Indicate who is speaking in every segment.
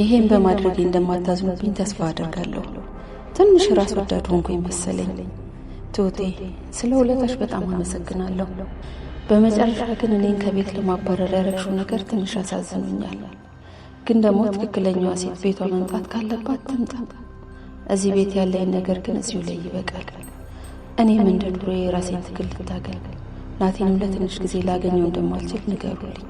Speaker 1: ይሄን በማድረግ እንደማታዝኑብኝ ተስፋ አደርጋለሁ። ትንሽ ራስ ወዳድ ሆንኩኝ መሰለኝ። ትሁቴ ስለ ውለታሽ በጣም አመሰግናለሁ። በመጨረሻ ግን እኔን ከቤት ለማባረር ያደረግሽው ነገር ትንሽ አሳዝኖኛል። ግን ደግሞ ትክክለኛዋ ሴት ቤቷ መምጣት ካለባት ትምጣ። እዚህ ቤት ያለኝ ነገር ግን እዚሁ ላይ ይበቃል። እኔም እንደ ድሮዬ የራሴን ትግል ልታገል። ናቴንም ለትንሽ ጊዜ ላገኘው እንደማልችል ንገሩልኝ።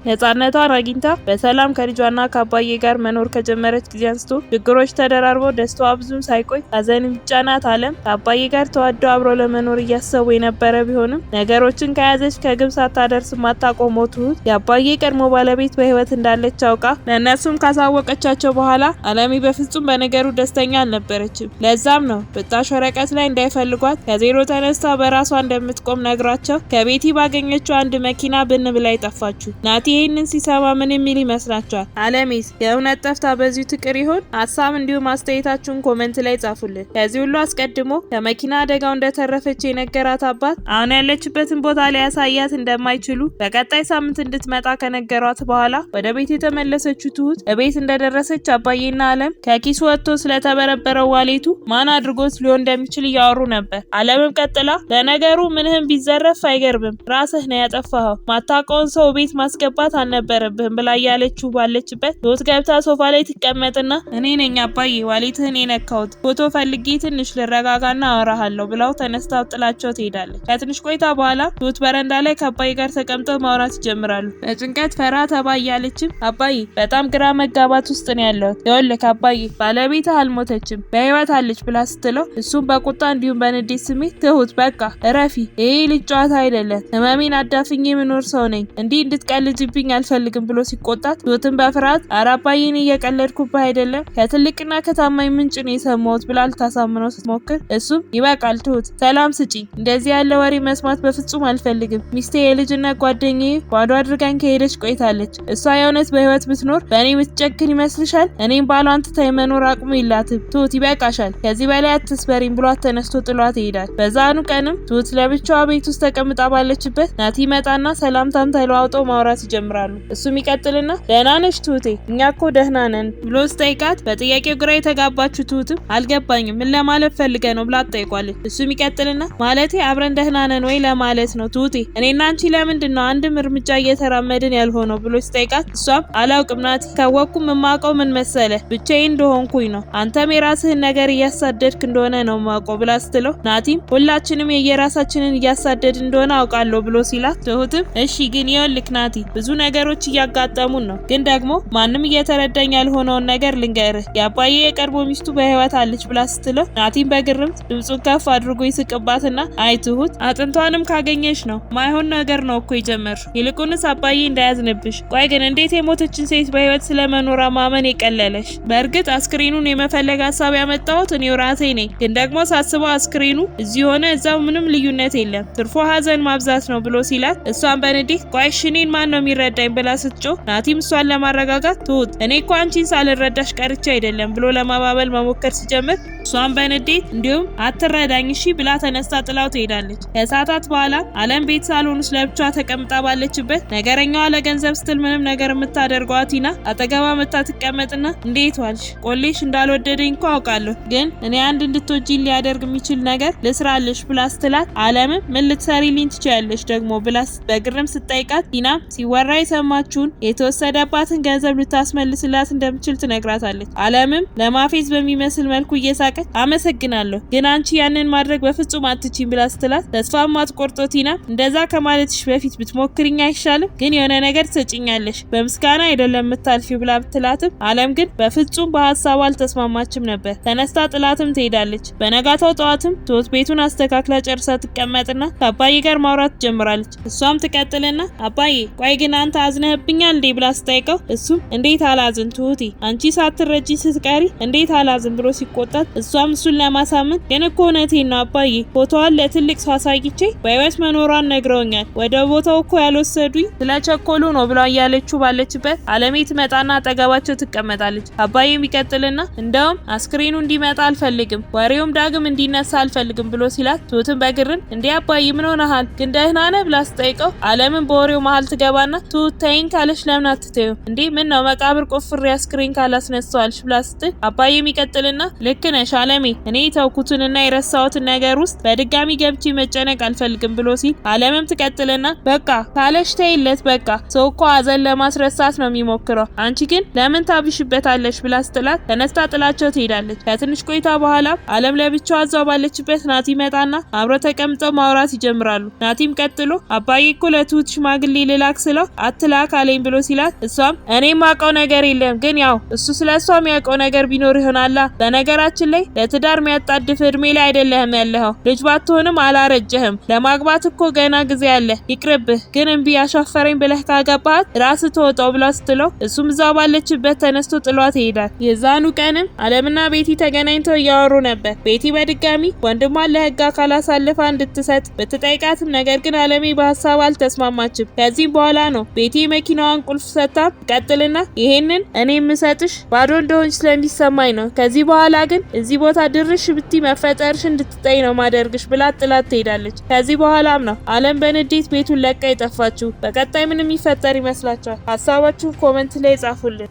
Speaker 2: ነፃነቷን አግኝታ በሰላም ከልጇና ከአባዬ ጋር መኖር ከጀመረች ጊዜ አንስቶ ችግሮች ተደራርበው ደስታዋ ብዙም ሳይቆይ ሐዘን ቢጫናት አለም ከአባዬ ጋር ተዋደው አብረው ለመኖር እያሰቡ የነበረ ቢሆንም ነገሮችን ከያዘች ከግብ ሳታደርስ ማታቆመው ትሁት የአባዬ ቀድሞ ባለቤት በህይወት እንዳለች አውቃ ለእነሱም ካሳወቀቻቸው በኋላ አለሚ በፍጹም በነገሩ ደስተኛ አልነበረችም። ለዛም ነው ብጣሽ ወረቀት ላይ እንዳይፈልጓት ከዜሮ ተነስታ በራሷ እንደምትቆም ነግራቸው ከቤቲ ባገኘችው አንድ መኪና ብን ብላ ይጠፋችሁ። ናቲ ይህንን ሲሰማ ምን የሚል ይመስላችኋል? አለሚስ የእውነት ጠፍታ በዚሁ ትቅር ይሆን? ሀሳብ እንዲሁም አስተያየታችሁን ኮሜንት ላይ ጻፉልን። ከዚህ ሁሉ አስቀድሞ ከመኪና አደጋው እንደተረፈች የነገራት አባት አሁን ያለችበትን ቦታ ላይ ያሳያት እንደማይችሉ በቀጣይ ሳምንት እንድትመጣ ከነገሯት በኋላ ወደ ቤት የተመለሰችው ትሁት በቤት እንደደረሰች አባዬና አለም ከኪሱ ወጥቶ ስለተበረበረው ዋሌቱ ማን አድርጎት ሊሆን እንደሚችል እያወሩ ነበር። አለምም ቀጥላ ለነገሩ ምንህም ቢዘረፍ አይገርምም፣ ራስህ ነው ያጠፋኸው፣ ማታውቀውን ሰው ቤት ማስገባት አልነበረብህም ብላ ያለችው ባለችበት ትሁት ገብታ ሶፋ ላይ ትቀመጥና እኔ ነኝ አባዬ ዋሌትህን የነካሁት፣ ፎቶ ፈልጌ ትንሽ ልረጋጋና አወራሃለሁ ብላው ተነስታ ጥላቸው ትሄዳለች። ከትንሽ ቆይታ በኋላ ትሁት በረንዳ ላይ ከአባዬ ጋር ተቀምጠው ማውራት ይጀምራሉ። በጭንቀት ፈራ ተባ እያለችም አባዬ በጣም ግራ መጋባት ውስጥ ነው ያለሁት፣ ይኸውልህ አባዬ ባለቤትህ አልሞተችም በህይወት አለች ብላ ስትለው እሱም በቁጣ እንዲሁም በንዴት ስሜት ትሁት በቃ እረፊ፣ ይሄ ልጅ ጨዋታ አይደለም፣ ህመሜን አዳፍኜ የምኖር ሰው ነኝ፣ እንዲህ እንድትቀልጅብኝ አልፈልግም ብሎ ሲቆጣት ትሁትን በፍርሃት ኧረ አባዬን እየቀለድኩብህ አይደለም ከትልቅና ከታማኝ ምንጭ ነው የሰማሁት ብላ ልታሳምነው ስትሞክር እሱም ይበቃል ትሁት ሰላም ስጪኝ፣ እንደዚህ ያለ ወሬ መስማት በፍጹም አልፈልግም፣ ሚስቴ የልጅነት ጓደኛዬ ባዶ አድርጋኝ ከሄደች ቆይታለች፣ እሷ የእውነት በህይወት ብትኖር በእኔ ምትጨክን ይመስልሻል? እኔም ባሏን ትታ የመኖር አቅሙ የላትም፣ ትሁት ይበቃሻል፣ ከዚህ በላይ አትስበሪኝ ብሏት ተነስቶ ጥሏት ይሄዳል። በዛኑ ቀንም ትሁት ለብቻዋ ቤት ውስጥ ተቀምጣ ባለችበት ናቲ መጣና ሰላምታም ተለዋውጠው ማውራት ይጀምራሉ። እሱም ይቀጥልና ደህና ነሽ ትሁቴ? እኛ እኮ ደህና ነን ብሎ ስጠይቃት በጥያቄው ግራ የተጋባችው ትሁትም አልገባኝም ምን ለማለት ፈልገ ነው ብላ ትጠይቋለች። እሱም ይቀጥልና ማለቴ አብረን ደህና ነን ወይ ለማለት ነው ትሁቴ፣ እኔና አንቺ ለምንድን ነው አንድም እርምጃ እየተራመድን ያልሆነው ብሎ ስጠይቃት እሷም አላውቅም ናቲ፣ ካወቅኩም የማውቀው ምን መሰለ ብቻዬን እንደሆንኩኝ ነው፣ አንተም የራስህን ነገር እያሳደድክ እንደሆነ ነው የማውቀው ብላ ስትለው ናቲም ሁላችንም የየራሳችንን እያሳደድ እንደሆነ አውቃለሁ ብሎ ሲላት ትሁትም እሺ ግን ይኸውልህ ናቲ ብዙ ነገሮች እያጋጠሙን ነው፣ ግን ደግሞ ማንም እየተረዳኝ ያልሆነውን ነገር ልንገርህ፣ የአባዬ የቀድሞ ሚስቱ በህይወት አለች ብላ ስትለው ናቲም በግርምት ድምፁን ከፍ አድርጎ ይስቅባትና አይ ትሁት አጥንቷንም ካገኘሽ ነው ማይሆን ነገር ነው እኮ የጀመርሽው፣ ይልቁንስ አባዬ እንዳያዝንብሽ። ቆይ ግን እንዴት የሞተችን ሴት በህይወት ስለመኖሯ ማመን የቀለለሽ? በእርግጥ አስክሬኑን የመፈለግ ሀሳብ ያመጣሁት እኔው ራሴ ነኝ፣ ግን ደግሞ ሳስበው አስክሬኑ እዚህ ሆነ እዛው ምንም ልዩነት የለም፣ ትርፎ ሀዘን ማብዛት ነው ብሎ ሲላት እሷን በንዴት ቆይ እኔን ማን ነው የሚረዳኝ ብላ ስትጮህ ናቲም እሷን ለማረጋጋት ትሁት እኔ እኮ አንቺን ሳልረዳሽ ቀርቼ አይደለም ብሎ ለማባበል መሞከር ሲጀምር እሷን በንዴት እንዲሁም አትረዳኝ እሺ ብላ ተነስታ ጥላው ትሄዳለች። ከሰዓታት በኋላ አለም ቤት ሳሎን ውስጥ ለብቻዋ ተቀምጣ ባለችበት ነገረኛዋ ለገንዘብ ስትል ምንም ነገር የምታደርገዋ ቲና አጠገባ መታ ትቀመጥና እንዴት ዋልሽ? ቆሌሽ እንዳልወደደኝ እንኳ አውቃለሁ፣ ግን እኔ አንድ እንድትወጂኝ ሊያደርግ የሚችል ነገር ልስራልሽ ብላ ስትላት አለምም ምን ልትሰሪልኝ ትችያለሽ ደግሞ ብላ በግርም ስትጠይቃት ቲና ሲወራ የሰማችውን የተወሰደባትን ገንዘብ ልታስመልስላት እንደምችል ትነግራታለች። አለምም ለማፌዝ በሚመስል መልኩ እየሳቀች አመሰግናለሁ፣ ግን አንቺ ያንን ማድረግ በፍጹም አትችይም ብላ ስትላት ተስፋ ማትቆርጦ ቲና እንደዛ ከማለትሽ በፊት ብትሞክሪኝ አይሻልም? ግን የሆነ ነገር ትሰጪኛለሽ፣ በምስጋና አይደለም የምታልፊው ብላ ብትላትም አለም ግን በፍጹም በሀሳቡ አልተስማማችም ነበር። ተነስታ ጥላትም ትሄዳለች። በነጋታው ጠዋትም ትሁት ቤቱን አስተካክላ ጨርሳ ትቀመጥና ከአባዬ ጋር ማውራት ትጀምራለች። እሷም ትቀጥልና አባዬ ቆይ ግን አንተ አዝነህብኛል እንዴ ብላ ስጠይቀው እሱም እንዴት አላዝን ትሁቴ አንቺ ሳትረጂ ስትቀሪ እንዴት አላዝን ብሎ ሲቆጣት እሷም እሱን ለማሳመን ግን እኮ እውነቴን ነው አባዬ ፎቶዋን ለትልቅ ሰው አሳይቼ በህይወት መኖሯን ነግረውኛል ወደ ቦታው እኮ ያልወሰዱኝ ስለቸኮሉ ነው ብላ እያለችው ባለችበት አለሜ ትመጣና አጠገባቸው ትቀመጣለች። አባዬም ይቀጥልና እንደውም አስክሬኑ እንዲመጣ አልፈልግም ወሬውም ዳግም እንዲነሳ አልፈልግም ብሎ ሲላት ትሁትን በግርም እንዴ አባዬ ምን ሆነሃል ግን ደህና ነህ ብላ ስጠይቀው አለምን በወሬው መሀል ትገባና ትሁት ተይኝ ካለሽ ለምን አትተዩ እንዴ ምን ነው መቃብር ቆፍሬ አስክሬን ካላስነሳዋልሽ ብላ ስትል አባዬም ይቀጥልና ልክ ነሽ አለሜ እኔ ተውኩትንና የረሳሁትን ነገር ውስጥ በድጋሚ ገብቼ መጨነቅ አልፈልግም ብሎ ሲል አለምም ትቀጥልና በቃ ካለሽ ተይለት በቃ ሰው እኮ ሀዘን ለማስረሳት ነው የሚሞክረው አንቺ ግን ለምን ታብሽበታለሽ ብላ ስትላት ተነስታ ጥላቸው ትሄዳለች። ከትንሽ ቆይታ በኋላ አለም ለብቻዋ እዛው ባለችበት ናቲ መጣና አብሮ ተቀምጠው ማውራት ይጀምራሉ። ናቲም ቀጥሎ አባዬ እኮ ለትሁት ሽማግሌ ልላክ ስለው አትላክ አለኝ ብሎ ሲላት እሷም እኔ ማውቀው ነገር የለም ግን ያው እሱ ስለሷ የሚያውቀው ነገር ቢኖር ይሆናላ በነገራችን ላይ ለትዳር የሚያጣድፍ እድሜ ላይ አይደለህም ያለኸው ልጅ ባትሆንም አላረጀህም ለማግባት እኮ ገና ጊዜ አለ ይቅርብህ ግን እምቢ አሻፈረኝ ብለህ ካገባሃት ራስ ተወጣው ብላ ስትለው እሱም እዛው ባለችበት ተነስቶ ጥሏት ይሄዳል። የዛኑ ቀንም አለምና ቤቲ ተገናኝተው እያወሩ ነበር። ቤቲ በድጋሚ ወንድሟን ለህግ አካል አሳልፋ እንድትሰጥ ብትጠይቃትም ነገር ግን አለሜ በሀሳብ አልተስማማችም። ከዚህም በኋላ ነው ቤቲ መኪናዋን ቁልፍ ሰጥታ ቀጥልና ይሄንን እኔ የምሰጥሽ ባዶ እንደሆንሽ ስለሚሰማኝ ነው ከዚህ በኋላ ግን እዚህ ቦታ ድርሽ ብቲ መፈጠርሽ እንድትጠይ ነው ማደርግሽ ብላ ጥላት ትሄዳለች። ከዚህ በኋላም ነው አለም በንዴት ቤቱን ለቃ የጠፋችው። በቀጣይ ምን የሚፈጠር ይመስላችኋል? ሀሳባችሁ ኮሜንት ላይ ጻፉልን።